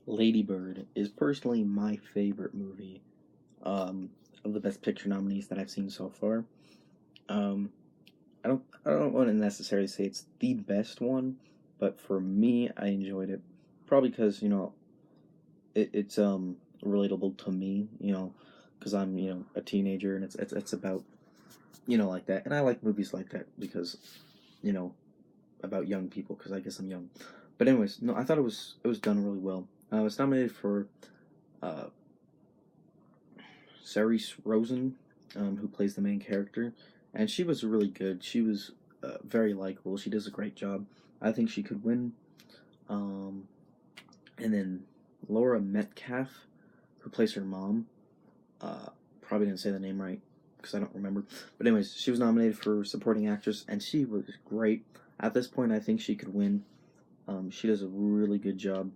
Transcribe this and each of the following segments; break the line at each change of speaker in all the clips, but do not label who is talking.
Lady Bird is personally my favorite movie um, of the Best Picture nominees that I've seen so far. Um, I don't want to necessarily say it's the best one, but for me, I enjoyed it probably because it's relatable to me. Because I'm a teenager and it's about like that, and I like movies like that because you know about young people because I guess I'm young. But anyways, no, I thought it was done really well. I was nominated for uh, Cerise Rosen, who plays the main character, and she was really good. She was very likable. She does a great job. I think she could win. Um, and then Laura Metcalf, who plays her mom, uh, probably didn't say the name right because I don't remember. But anyways, she was nominated for supporting actress, and she was great. At this point, I think she could win. She does a really good job,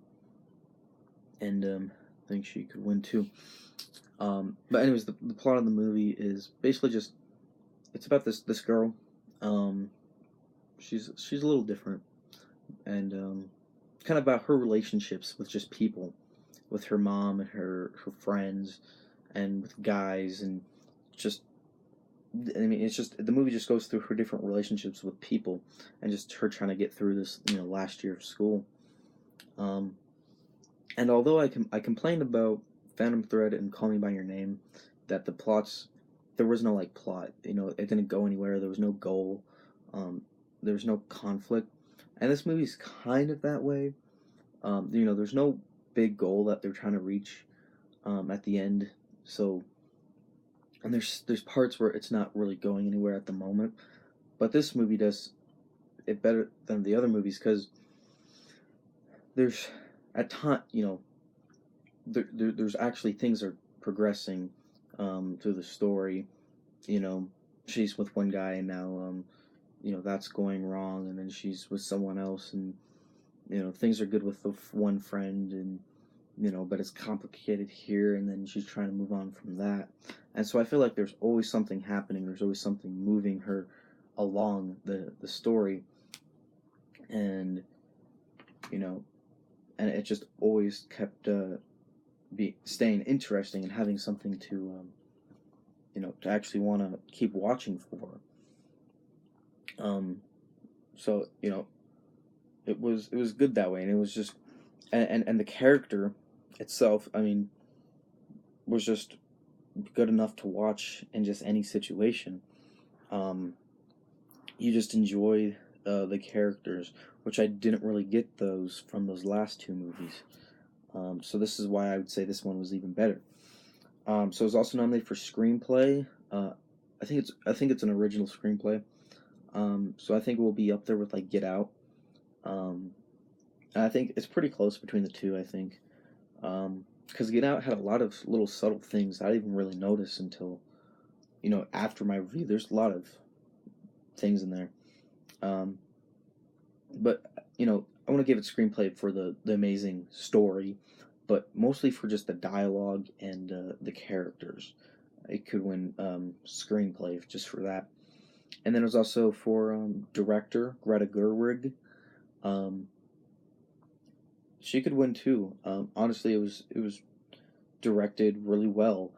and I think she could win too. But anyways, the plot of the movie is basically just it's about this girl. Um, she's a little different, and kind of about her relationships with just people, with her mom and her friends, and with guys, and just I mean, it's just the movie just goes through her different relationships with people, and just her trying to get through this last year of school. Um, and although I complained about Phantom Thread and Call Me by Your Name, that the plots there was no like plot. It didn't go anywhere. There was no goal. Um, there was no conflict, and this movie's kind of that way. There's no big goal that they're trying to reach at the end. So, and there's parts where it's not really going anywhere at the moment. But this movie does it better than the other movies because there's at time there's actually things are progressing through the story. You know, she's with one guy and now that's going wrong, and then she's with someone else, and things are good with the one friend, and but it's complicated here, and then she's trying to move on from that. And so I feel like there's always something happening. There's always something moving her along the story, and you know, and it just always kept be staying interesting and having something to actually want to keep watching for. Um, so it was good that way, and it was just and the character itself, I mean, was just good enough to watch in just any situation. Um, you just enjoy the characters, which I didn't really get those from those last two movies. So this is why I would say this one was even better. So it was also nominated for screenplay. I think it's an original screenplay. So I think it will be up there with like Get Out. Um, and I think it's pretty close between the two. I think because Get Out had a lot of little subtle things I didn't even really notice until after my review. There's a lot of things in there. Um, but I want to give it screenplay for the amazing story, but mostly for just the dialogue and the characters. It could win screenplay just for that. And then it was also for director Greta Gerwig. Um, she could win too. Honestly, it was directed really well.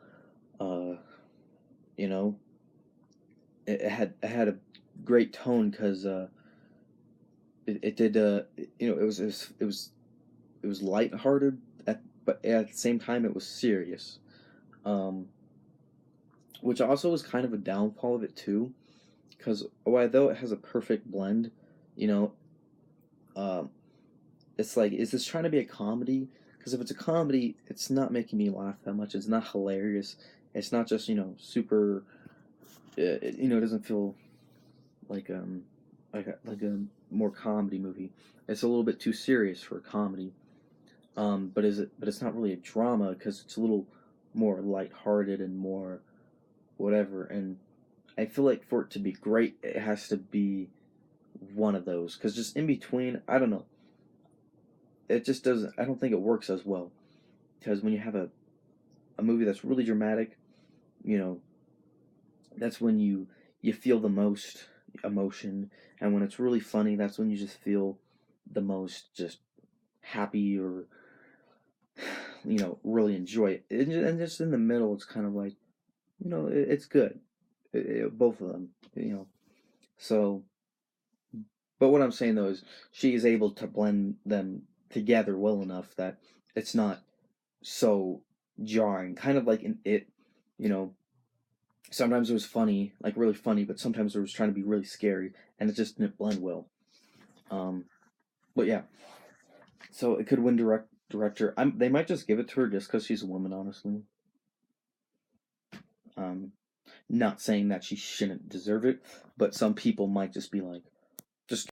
Uh, you know, it had a great tone because it did it was lighthearted but at the same time it was serious, um, which also was kind of a downfall of it too, because although it has a perfect blend, you know, um, it's like, is this trying to be a comedy? Because if it's a comedy, it's not making me laugh that much. It's not hilarious. It's not just super. It doesn't feel like like a more comedy movie. It's a little bit too serious for a comedy. But is it? But it's not really a drama because it's a little more lighthearted and more whatever. And I feel like for it to be great, it has to be one of those. Because just in between, I don't know. It just doesn't. I don't think it works as well. Because when you have a movie that's really dramatic, you know, that's when you feel the most emotion, and when it's really funny, that's when you just feel the most just happy or really enjoy it. And just in the middle, it's kind of like, it's good. Both of them, So, but what I'm saying though is she is able to blend them together well enough that it's not so jarring. Kind of like in It, you know, sometimes it was funny, like really funny, but sometimes it was trying to be really scary, and it just didn't blend well. Um, but yeah, so it could win director. They might just give it to her just because she's a woman, honestly. Um, Not saying that she shouldn't deserve it, but some people might just be like,